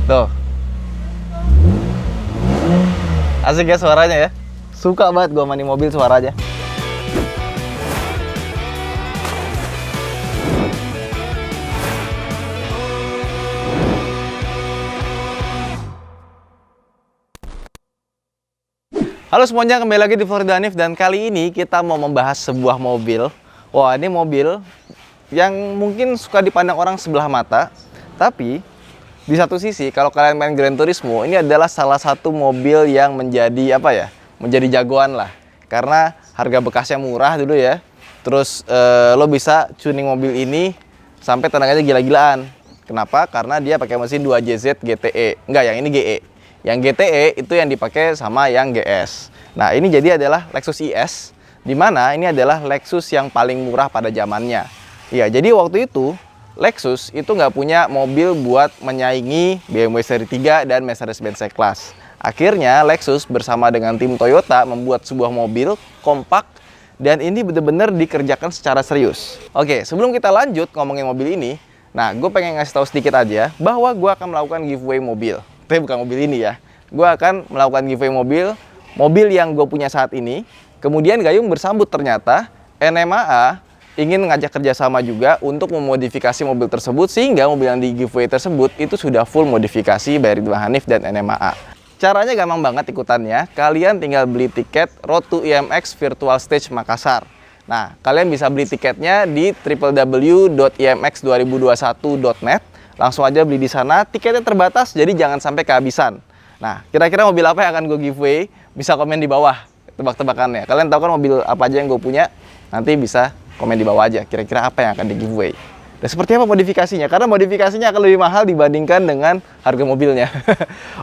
Tuh. Asik ya suaranya ya. Suka banget gua mani mobil suaranya. Halo semuanya, kembali lagi di Florida Hanif dan kali ini kita mau membahas sebuah mobil. Wah, ini mobil yang mungkin suka dipandang orang sebelah mata, tapi di satu sisi kalau kalian main Gran Turismo, ini adalah salah satu mobil yang menjadi menjadi jagoan lah. Karena harga bekasnya murah dulu ya. Terus lo bisa tuning mobil ini sampai tenaganya gila-gilaan. Kenapa? Karena dia pakai mesin 2JZ GTE. Enggak, yang ini GE. Yang GTE itu yang dipakai sama yang GS. Nah, ini jadi adalah Lexus IS, di mana ini adalah Lexus yang paling murah pada zamannya. Ya, jadi waktu itu Lexus itu nggak punya mobil buat menyaingi BMW seri 3 dan Mercedes-Benz C-Class. Akhirnya Lexus bersama dengan tim Toyota membuat sebuah mobil kompak dan ini benar-benar dikerjakan secara serius. Oke, sebelum kita lanjut ngomongin mobil ini, nah gue pengen ngasih tahu sedikit aja bahwa gue akan melakukan giveaway mobil. Tapi bukan mobil ini ya. Gue akan melakukan giveaway mobil yang gue punya saat ini. Kemudian Gayung bersambut ternyata NMAA ingin ngajak kerjasama juga untuk memodifikasi mobil tersebut sehingga mobil yang di giveaway tersebut itu sudah full modifikasi by Ridwan Hanif dan NMAA. Caranya gampang banget ikutannya. Kalian tinggal beli tiket Road to IMX Virtual Stage Makassar. Nah, kalian bisa beli tiketnya di www.imx2021.net. Langsung aja beli di sana, tiketnya terbatas, jadi jangan sampai kehabisan. Nah, kira-kira mobil apa yang akan gue giveaway? Bisa komen di bawah tebak-tebakannya. Kalian tahu kan mobil apa aja yang gue punya? Nanti bisa komen di bawah aja, kira-kira apa yang akan di giveaway. Dan seperti apa modifikasinya? Karena modifikasinya akan lebih mahal dibandingkan dengan harga mobilnya.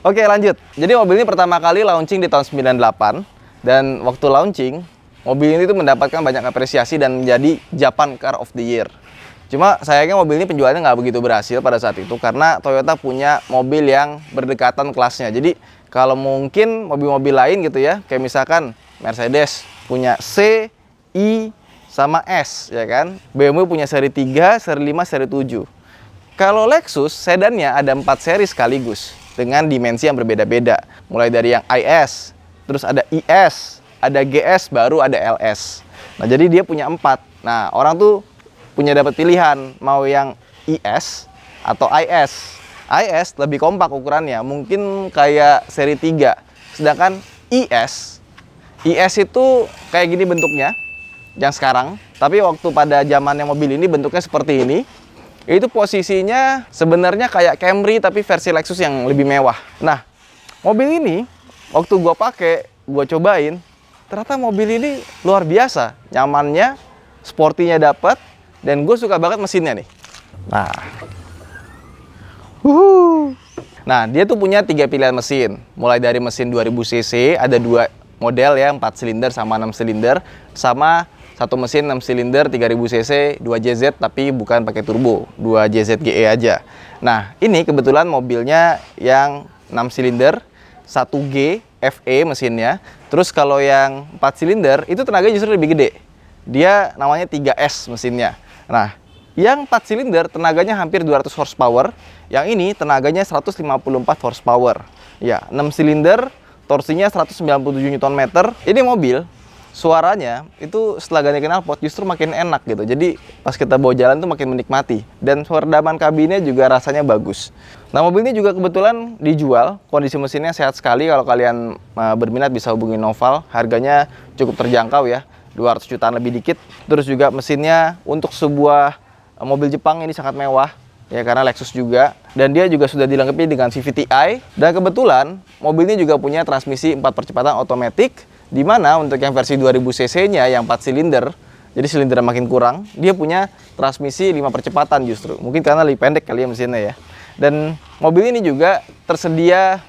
Oke, lanjut. Jadi mobil ini pertama kali launching di tahun 98. Dan waktu launching, mobil ini tuh mendapatkan banyak apresiasi dan menjadi Japan Car of the Year. Cuma sayangnya mobil ini penjualannya nggak begitu berhasil pada saat itu karena Toyota punya mobil yang berdekatan kelasnya. Jadi kalau mungkin mobil-mobil lain gitu ya, kayak misalkan Mercedes punya C, I, sama S ya kan. BMW punya seri 3, seri 5, seri 7. Kalau Lexus sedannya ada 4 seri sekaligus dengan dimensi yang berbeda-beda. Mulai dari yang IS, terus ada IS, ada GS, baru ada LS. Nah, jadi dia punya 4. Nah, orang tuh punya dapat pilihan mau yang IS atau IS. IS lebih kompak ukurannya, mungkin kayak seri 3. Sedangkan IS itu kayak gini bentuknya yang sekarang, tapi waktu pada zamannya mobil ini bentuknya seperti ini. Itu posisinya sebenarnya kayak Camry tapi versi Lexus yang lebih mewah. Nah, mobil ini waktu gua pakai, gua cobain, ternyata mobil ini luar biasa. Nyamannya, sportinya dapat. Dan gue suka banget mesinnya nih. Nah, dia tuh punya 3 pilihan mesin. Mulai dari mesin 2000 cc, ada 2 model ya, 4 silinder sama 6 silinder. Sama satu mesin 6 silinder 3000 cc, 2JZ tapi bukan pakai turbo, 2JZ GE aja. Nah, ini kebetulan mobilnya yang 6 silinder, 1G FE mesinnya. Terus kalau yang 4 silinder, itu tenaganya justru lebih gede. Dia namanya 3S mesinnya. Nah, yang 4 silinder tenaganya hampir 200 horsepower. Yang ini tenaganya 154 horsepower. Ya, 6 silinder, torsinya 197 Nm. Ini mobil, suaranya itu setelah ganti knalpot justru makin enak gitu. Jadi pas kita bawa jalan tuh makin menikmati. Dan peredaman kabinnya juga rasanya bagus. Nah, mobil ini juga kebetulan dijual. Kondisi mesinnya sehat sekali. Kalau kalian berminat bisa hubungi Noval. Harganya cukup terjangkau ya. 200 jutaan lebih dikit. Terus juga mesinnya untuk sebuah mobil Jepang ini sangat mewah ya, karena Lexus juga, dan dia juga sudah dilengkapi dengan CVTi. Dan kebetulan mobil ini juga punya transmisi 4 percepatan otomatis, di mana untuk yang versi 2000 cc nya yang 4 silinder, jadi silindernya makin kurang, dia punya transmisi 5 percepatan justru. Mungkin karena lebih pendek kali ya mesinnya ya. Dan mobil ini juga tersedia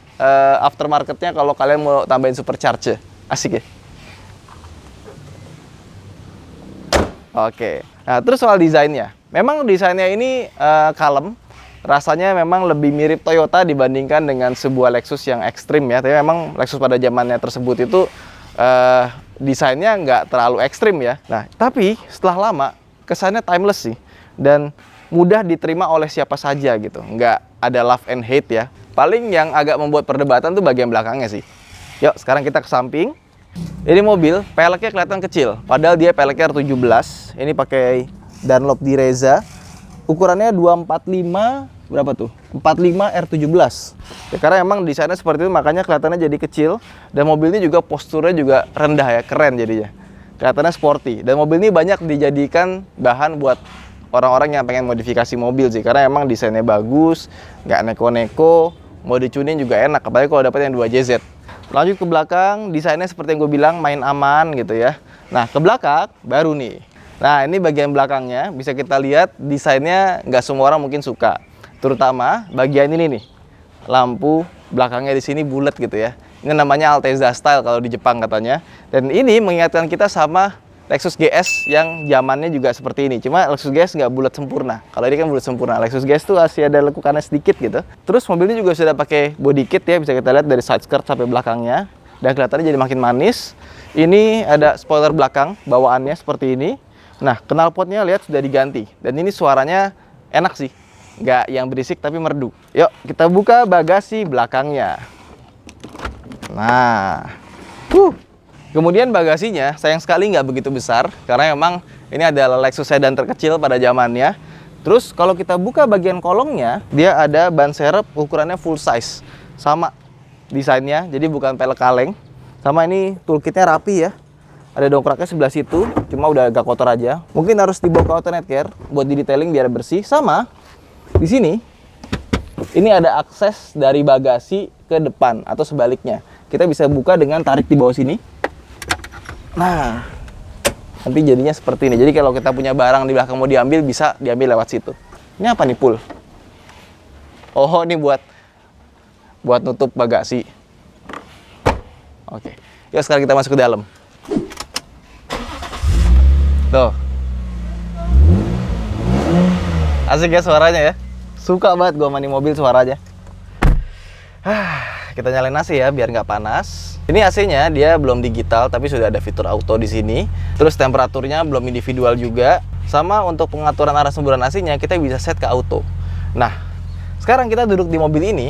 aftermarketnya kalau kalian mau tambahin supercharger. Asik ya. Oke, nah terus soal desainnya. Memang desainnya ini kalem, rasanya memang lebih mirip Toyota dibandingkan dengan sebuah Lexus yang ekstrim ya. Tapi memang Lexus pada zamannya tersebut itu desainnya nggak terlalu ekstrim ya. Nah, tapi setelah lama kesannya timeless sih. Dan mudah diterima oleh siapa saja gitu. Nggak ada love and hate ya. Paling yang agak membuat perdebatan tuh bagian belakangnya sih. Yuk, sekarang kita ke samping. Ini mobil peleknya kelihatan kecil, padahal dia peleknya R17. Ini pakai Dunlop di Reza. Ukurannya 245 berapa tuh? 45 R17. Ya, karena emang desainnya seperti itu makanya kelihatannya jadi kecil, dan mobilnya juga posturnya juga rendah ya, keren jadinya. Kelihatannya sporty, dan mobil ini banyak dijadikan bahan buat orang-orang yang pengen modifikasi mobil sih, karena emang desainnya bagus, nggak neko-neko, mau dicunin juga enak, apalagi kalau dapat yang 2JZ. Lanjut ke belakang, desainnya seperti yang gue bilang, main aman gitu ya. Nah, ke belakang baru nih. Nah, ini bagian belakangnya, bisa kita lihat desainnya nggak semua orang mungkin suka. Terutama bagian ini nih, lampu belakangnya di sini bulat gitu ya. Ini namanya Altezza Style kalau di Jepang katanya. Dan ini mengingatkan kita sama Lexus GS yang zamannya juga seperti ini. Cuma Lexus GS nggak bulat sempurna. Kalau ini kan bulat sempurna. Lexus GS tuh masih ada lekukannya sedikit gitu. Terus mobil ini juga sudah pakai body kit ya. Bisa kita lihat dari side skirt sampai belakangnya. Dan kelihatannya jadi makin manis. Ini ada spoiler belakang bawaannya seperti ini. Nah, knalpotnya lihat sudah diganti. Dan ini suaranya enak sih. Nggak yang berisik tapi merdu. Yuk, kita buka bagasi belakangnya. Nah, kemudian bagasinya sayang sekali nggak begitu besar karena memang ini adalah Lexus sedan terkecil pada zamannya. Terus kalau kita buka bagian kolongnya, dia ada ban serep ukurannya full size, sama desainnya, jadi bukan pelek kaleng. Sama ini toolkitnya rapi ya. Ada dongkraknya sebelah situ, cuma udah agak kotor aja. Mungkin harus dibawa ke Auto Care buat di detailing biar bersih. Sama di sini, ini ada akses dari bagasi ke depan atau sebaliknya. Kita bisa buka dengan tarik di bawah sini. Nah, nanti jadinya seperti ini. Jadi kalau kita punya barang di belakang mau diambil, bisa diambil lewat situ. Ini apa nih, Pul? Oh, ini buat nutup bagasi. Oke. Yuk sekarang kita masuk ke dalam. Tuh. Asik ya suaranya ya. Suka banget gua mani mobil suaranya. Kita nyalain AC ya biar nggak panas. Ini AC-nya dia belum digital tapi sudah ada fitur auto di sini. Terus temperaturnya belum individual juga. Sama untuk pengaturan arah semburan AC-nya kita bisa set ke auto. Nah, sekarang kita duduk di mobil ini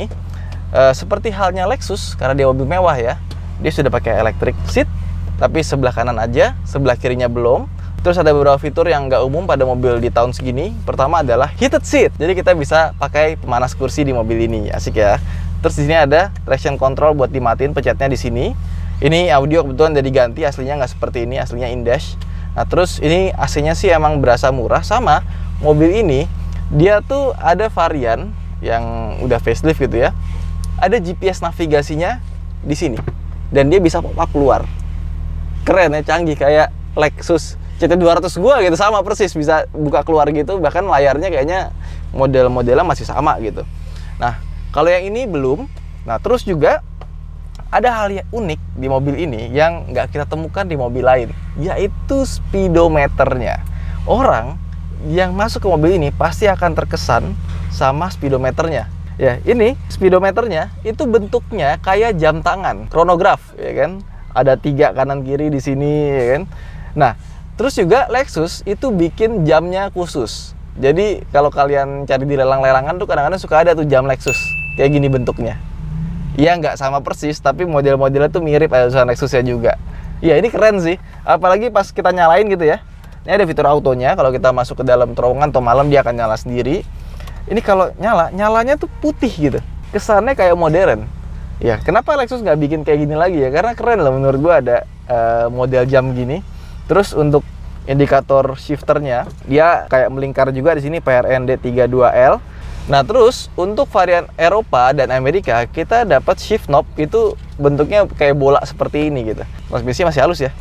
seperti halnya Lexus karena dia mobil mewah ya. Dia sudah pakai electric seat tapi sebelah kanan aja, sebelah kirinya belum. Terus ada beberapa fitur yang nggak umum pada mobil di tahun segini. Pertama adalah heated seat. Jadi kita bisa pakai pemanas kursi di mobil ini. Asik ya. Terus di sini ada traction control buat dimatiin pencetnya di sini. Ini audio kebetulan udah diganti, aslinya nggak seperti ini, aslinya in-dash. Nah terus ini AC-nya sih emang berasa murah. Sama mobil ini dia tuh ada varian yang udah facelift gitu ya. Ada GPS navigasinya di sini dan dia bisa pop-up keluar. Keren ya, canggih kayak Lexus CT200 gua gitu, sama persis bisa buka keluar gitu. Bahkan layarnya kayaknya model-modelnya masih sama gitu. Nah kalau yang ini belum. Nah terus juga ada hal yang unik di mobil ini yang nggak kita temukan di mobil lain, yaitu speedometernya. Orang yang masuk ke mobil ini pasti akan terkesan sama speedometernya. Ya ini speedometernya itu bentuknya kayak jam tangan, chronograph ya kan. Ada 3 kanan kiri di sini ya kan. Nah terus juga Lexus itu bikin jamnya khusus. Jadi kalau kalian cari di lelang-lelangan tuh kadang-kadang suka ada tuh jam Lexus kayak gini bentuknya. Iya nggak sama persis, tapi model-modelnya tuh mirip ada tulisan Lexusnya juga. Iya ini keren sih, apalagi pas kita nyalain gitu ya. Ini ada fitur autonya, kalau kita masuk ke dalam terowongan atau malam dia akan nyala sendiri. Ini kalau nyalanya tuh putih gitu, kesannya kayak modern. Ya kenapa Lexus nggak bikin kayak gini lagi ya? Karena keren loh menurut gua ada model jam gini. Terus untuk indikator shifternya, dia kayak melingkar juga di sini PRND32L. Nah terus untuk varian Eropa dan Amerika kita dapat shift knob itu bentuknya kayak bola seperti ini gitu. Transmisi masih halus ya.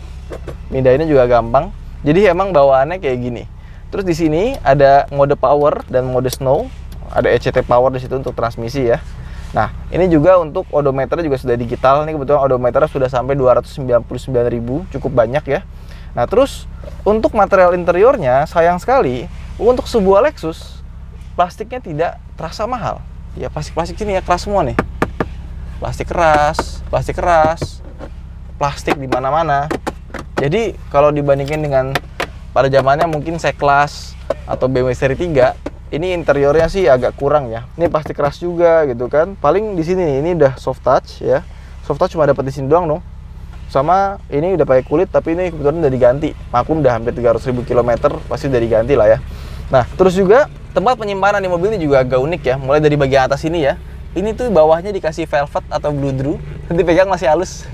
Mindahinnya juga gampang. Jadi emang bawaannya kayak gini. Terus di sini ada mode power dan mode snow. Ada ECT power di situ untuk transmisi ya. Nah ini juga untuk odometer juga sudah digital. Ini kebetulan odometernya sudah sampai 299.000, cukup banyak ya. Nah terus untuk material interiornya sayang sekali untuk sebuah Lexus plastiknya tidak terasa mahal. Ya plastik sini ya keras semua nih. Plastik keras, plastik di mana-mana. Jadi kalau dibandingin dengan pada zamannya mungkin C-Class atau BMW seri 3, Ini interiornya sih agak kurang ya. Ini pasti keras juga gitu kan. Paling di sini nih, ini udah soft touch ya. Soft touch cuma dapat di sini doang dong. Sama ini udah pakai kulit, tapi ini kebetulan udah diganti. Maklum udah hampir 300.000 km, pasti udah diganti lah ya. Nah, terus juga tempat penyimpanan di mobil ini juga agak unik ya. Mulai dari bagian atas ini ya. Ini tuh bawahnya dikasih velvet atau bludru. Nanti pegang masih halus.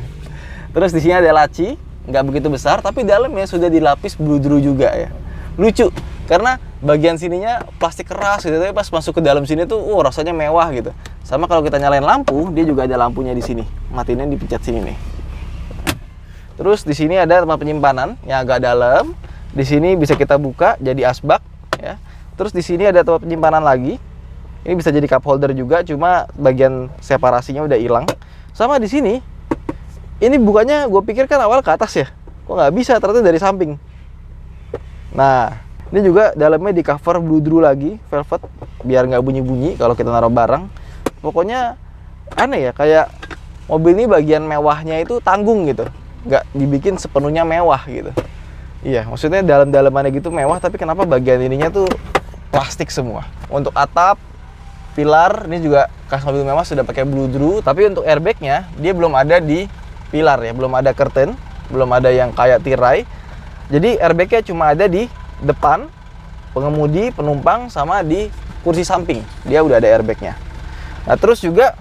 Terus di sini ada laci, nggak begitu besar, tapi dalamnya sudah dilapis bludru juga ya. Lucu, karena bagian sininya plastik keras gitu, tapi pas masuk ke dalam sini tuh, rasanya mewah gitu. Sama kalau kita nyalain lampu, dia juga ada lampunya di sini. Matiinnya dipencet sini nih. Terus di sini ada tempat penyimpanan yang agak dalam. Di sini bisa kita buka jadi asbak ya. Terus di sini ada tempat penyimpanan lagi. Ini bisa jadi cup holder juga, cuma bagian separasinya udah hilang. Sama di sini, ini bukanya gue pikir kan awal ke atas ya. Kok nggak bisa, ternyata dari samping. Nah, ini juga dalamnya di cover bludru lagi, velvet, biar nggak bunyi-bunyi kalau kita naruh barang. Pokoknya aneh ya, kayak mobil ini bagian mewahnya itu tanggung gitu, nggak dibikin sepenuhnya mewah gitu. Iya, maksudnya dalam-dalamannya gitu mewah, tapi kenapa bagian ininya tuh plastik semua. Untuk atap, pilar, ini juga khas mobil mewah sudah pakai bludru, tapi untuk airbagnya dia belum ada di pilar ya, belum ada curtain, belum ada yang kayak tirai. Jadi airbagnya cuma ada di depan, pengemudi, penumpang, sama di kursi samping. Dia udah ada airbagnya. Nah terus juga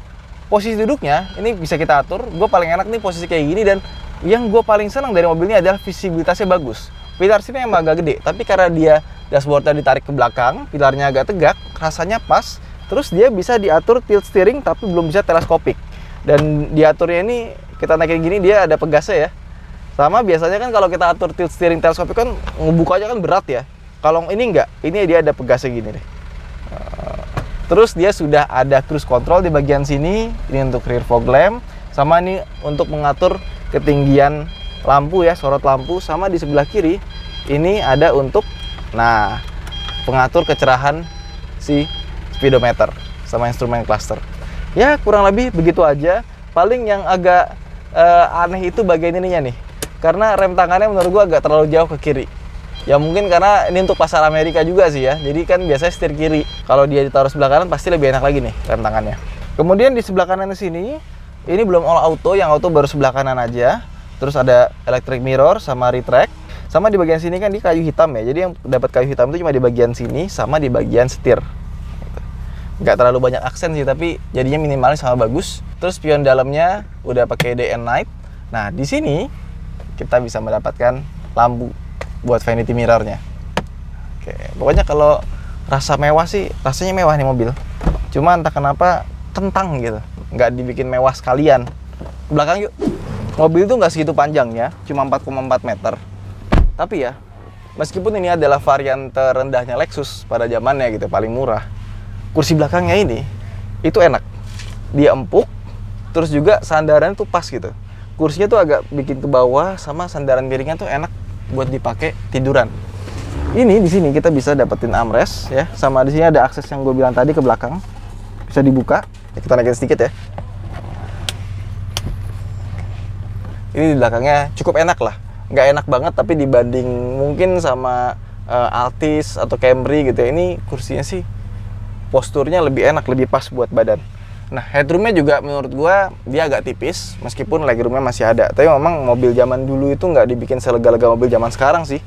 posisi duduknya, ini bisa kita atur. Gue paling enak nih posisi kayak gini, dan yang gue paling senang dari mobil ini adalah visibilitasnya bagus. Pilar sini emang agak gede, tapi karena dia dashboardnya ditarik ke belakang, pilarnya agak tegak, rasanya pas. Terus dia bisa diatur tilt steering, tapi belum bisa teleskopik. Dan diaturnya ini, kita naikin gini, dia ada pegasnya ya. Sama biasanya kan kalau kita atur tilt steering teleskopik kan ngebukanya kan berat ya. Kalau ini enggak, ini dia ada pegasnya gini deh. Terus dia sudah ada cruise control di bagian sini. Ini untuk rear fog lamp. Sama ini untuk mengatur ketinggian lampu ya, sorot lampu. Sama di sebelah kiri, ini ada untuk pengatur kecerahan si speedometer sama instrumen cluster. Ya kurang lebih begitu aja. Paling yang agak aneh itu bagian ininya nih. Karena rem tangannya menurut gua agak terlalu jauh ke kiri. Ya mungkin karena ini untuk pasar Amerika juga sih ya. Jadi kan biasanya setir kiri. Kalau dia ditaruh sebelah kanan pasti lebih enak lagi nih rem tangannya. Kemudian di sebelah kanan sini, ini belum all auto, yang auto baru sebelah kanan aja. Terus ada electric mirror sama retract. Sama di bagian sini kan di kayu hitam ya. Jadi yang dapat kayu hitam itu cuma di bagian sini sama di bagian setir. Nggak terlalu banyak aksen sih, tapi jadinya minimalis sama bagus. Terus spion dalamnya udah pakai day and night. Nah di sini kita bisa mendapatkan lampu buat vanity mirrornya. Oke, pokoknya kalau rasa mewah sih, rasanya mewah nih mobil. Cuma entah kenapa kentang gitu, nggak dibikin mewah sekalian. Ke belakang yuk. Mobil itu nggak segitu panjangnya, cuma 4,4 meter. Tapi ya, meskipun ini adalah varian terendahnya Lexus pada zamannya gitu, paling murah. Kursi belakangnya ini, itu enak. Dia empuk, terus juga sandarannya tuh pas gitu. Kursinya tuh agak bikin ke bawah, sama sandaran miringnya tuh enak buat dipakai tiduran. Ini di sini kita bisa dapetin armrest ya, sama di sini ada akses yang gue bilang tadi ke belakang. Bisa dibuka. Ya, kita naikin sedikit ya. Ini di belakangnya cukup enak lah. Nggak enak banget, tapi dibanding mungkin sama Altis atau Camry gitu ya, ini kursinya sih posturnya lebih enak, lebih pas buat badan. Nah, headroomnya juga menurut gua dia agak tipis, meskipun legroomnya masih ada. Tapi memang mobil zaman dulu itu nggak dibikin selega-lega mobil zaman sekarang sih.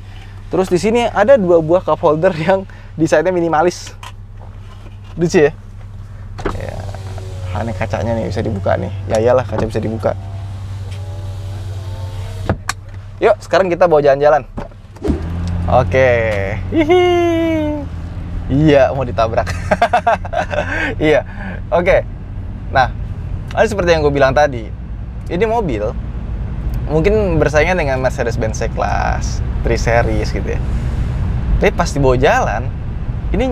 Terus di sini ada 2 buah cup holder yang desainnya minimalis. Lucu ya? Ya, ini kacanya nih bisa dibuka nih. Ya iyalah, kaca bisa dibuka. Yuk, sekarang kita bawa jalan-jalan. Oke. Hihi. Iya, mau ditabrak. Iya. Oke. Nah, seperti yang gue bilang tadi, ini mobil mungkin bersaingnya dengan Mercedes-Benz C-Class, 3 Series gitu ya. Tapi pas dibawa jalan, ini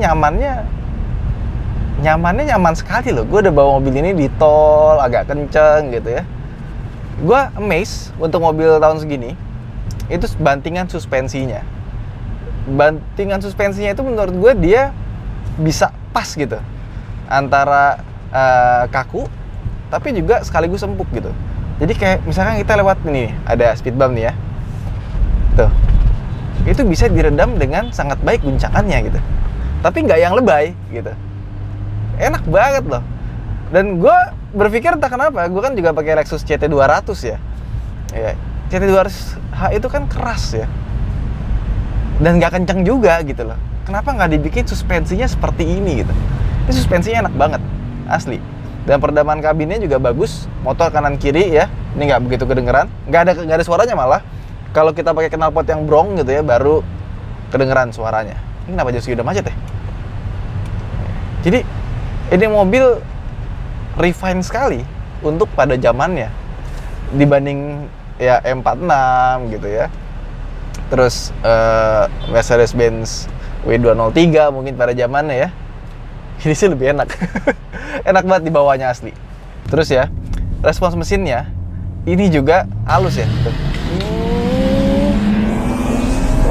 nyaman sekali loh. Gue udah bawa mobil ini di tol, agak kenceng gitu ya. Gue amazed untuk mobil tahun segini, itu bantingan suspensinya. Bantingan suspensinya itu menurut gue dia bisa pas gitu. Antara kaku, tapi juga sekaligus empuk gitu. Jadi kayak misalkan kita lewat ini, ada speed bump nih ya. Tuh. Itu bisa diredam dengan sangat baik guncangannya gitu. tapi nggak yang lebay gitu. Enak banget loh. Dan gue berpikir entah kenapa, gue kan juga pakai Lexus CT200 ya. Ya, CT200H itu kan keras ya. Dan nggak kenceng juga gitu loh. Kenapa nggak dibikin suspensinya seperti ini gitu? Ini suspensinya enak banget, asli. Dan peredaman kabinnya juga bagus. Motor kanan kiri ya, ini nggak begitu kedengeran. Nggak ada suaranya malah. Kalau kita pakai knalpot yang brong gitu ya, baru kedengeran suaranya. Ini kenapa jadi udah macet ya? Jadi ini mobil refine sekali untuk pada zamannya dibanding ya M46 gitu ya. Terus Mercedes-Benz W203 mungkin pada zamannya ya. Ini sih lebih enak. Enak banget dibawanya asli. Terus ya, respons mesinnya ini juga halus ya. Tuh.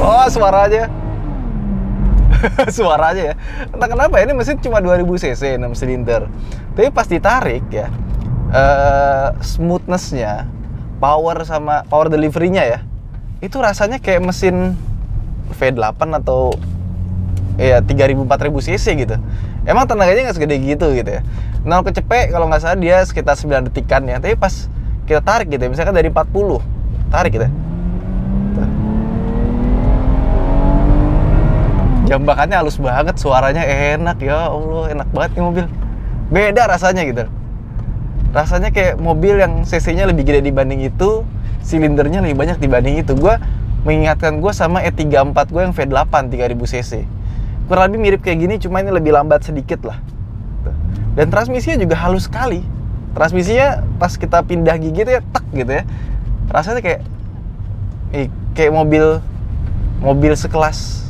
Oh, suaranya. Suaranya ya. Entah kenapa ini mesin cuma 2000 cc 6 silinder. Tapi pas ditarik ya, smoothness-nya, power delivery-nya ya, itu rasanya kayak mesin V8 atau ya 3000-4000 cc gitu. Emang tenaganya nggak segede gitu ya. 0 ke cepek kalau nggak salah dia sekitar 9 detikan ya. Tapi pas kita tarik gitu ya, misalkan dari 40, tarik gitu ya. Jambakannya halus banget, suaranya enak, ya Allah, enak banget nih mobil. Beda rasanya gitu. Rasanya kayak mobil yang cc-nya lebih gede dibanding itu, silindernya lebih banyak dibanding itu. Gue mengingatkan gue sama E34 gue yang V8 3000 cc. Kurang lebih mirip kayak gini, cuma ini lebih lambat sedikit lah. Dan transmisinya juga halus sekali. Transmisinya pas kita pindah gigi tuh ya, tek gitu ya. Rasanya kayak mobil sekelas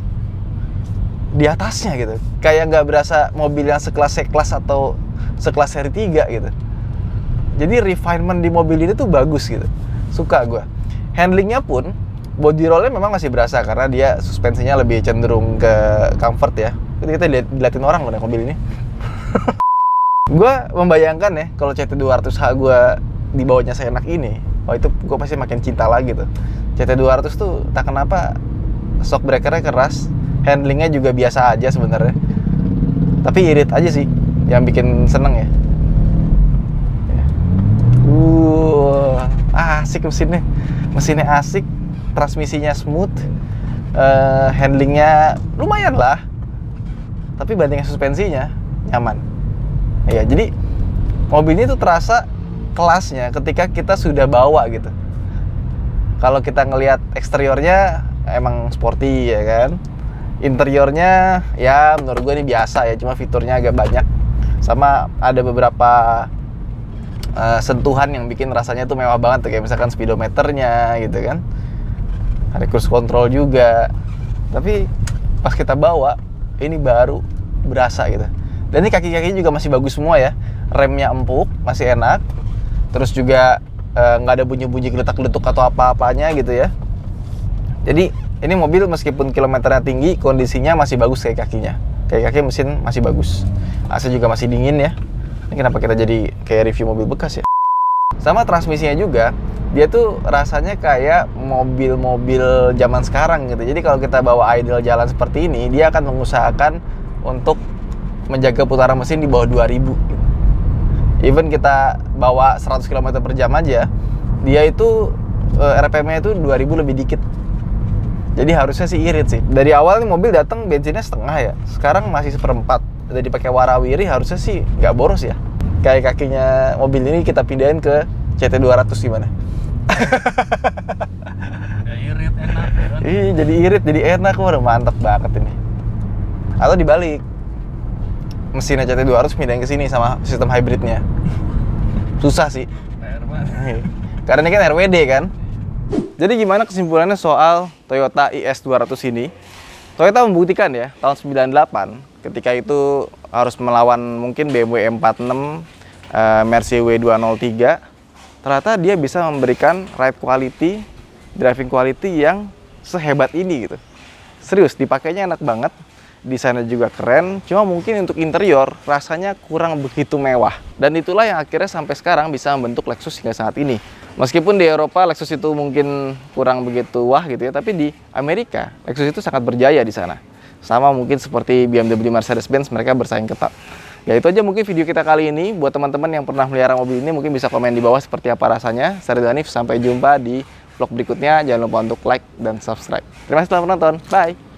di atasnya gitu. Kayak nggak berasa mobil yang sekelas C-Class atau sekelas seri 3 gitu. Jadi refinement di mobil ini tuh bagus gitu. Suka gue. Handlingnya pun, body rollnya memang masih berasa karena dia suspensinya lebih cenderung ke comfort ya. Kita diliatin orang loh mobil ini. Gue membayangkan ya, kalau CT200H gue dibawanya seenak ini, oh itu gue pasti makin cinta lagi tuh. CT200 tuh tak kenapa shock breakernya keras, handlingnya juga biasa aja sebenarnya. Tapi irit aja sih yang bikin seneng ya. Asik mesinnya. Mesinnya asik, transmisinya smooth, handlingnya lumayan lah. Tapi bandingnya suspensinya nyaman. Ya, jadi mobil ini tuh terasa kelasnya ketika kita sudah bawa gitu. Kalau kita ngelihat eksteriornya emang sporty ya kan. Interiornya ya menurut gue ini biasa ya, cuma fiturnya agak banyak. Sama ada beberapa sentuhan yang bikin rasanya tuh mewah banget tuh, kayak misalkan speedometernya gitu kan. Ada cruise control juga. Tapi pas kita bawa ini baru berasa gitu. Dan ini kaki-kakinya juga masih bagus semua ya. Remnya empuk, masih enak. Terus juga nggak ada bunyi-bunyi geletak-geletuk atau apa-apanya gitu ya. Jadi ini mobil meskipun kilometernya tinggi, kondisinya masih bagus kayak kakinya. Kayak kaki mesin masih bagus. AC juga masih dingin ya. Ini kenapa kita jadi kayak review mobil bekas ya. Sama transmisinya juga, dia tuh rasanya kayak mobil-mobil zaman sekarang gitu. Jadi kalau kita bawa idle jalan seperti ini, dia akan mengusahakan untuk menjaga putaran mesin di bawah 2000 gitu. Even kita bawa 100 km per jam aja, dia itu RPM-nya itu 2000 lebih dikit. Jadi harusnya sih irit sih. Dari awal nih mobil datang bensinnya setengah ya. Sekarang masih 1/4. Udah dipakai warawiri, harusnya sih nggak boros ya. Kayak kakinya mobil ini kita pindahin ke CT200 gimana? Udah irit, enak ya kan? Ih, jadi irit, jadi enak. Udah mantep banget ini. Atau dibalik, mesinnya CT200 pindahin ke sini sama sistem hybridnya. Susah sih. Karena ini kan RWD kan. Jadi gimana kesimpulannya soal Toyota IS200 ini? Toyota membuktikan ya, tahun 98 ketika itu harus melawan mungkin BMW M46, Mercy W203, ternyata dia bisa memberikan ride quality, driving quality yang sehebat ini gitu. Serius, dipakainya enak banget, desainnya juga keren, cuma mungkin untuk interior rasanya kurang begitu mewah. Dan itulah yang akhirnya sampai sekarang bisa membentuk Lexus hingga saat ini. Meskipun di Eropa Lexus itu mungkin kurang begitu wah gitu ya, tapi di Amerika Lexus itu sangat berjaya di sana. Sama mungkin seperti BMW, Mercedes-Benz, mereka bersaing ketat. Ya itu aja mungkin video kita kali ini. Buat teman-teman yang pernah melihara mobil ini mungkin bisa komen di bawah seperti apa rasanya. Saya Ridwan Hanif, sampai jumpa di vlog berikutnya. Jangan lupa untuk like dan subscribe. Terima kasih telah menonton. Bye!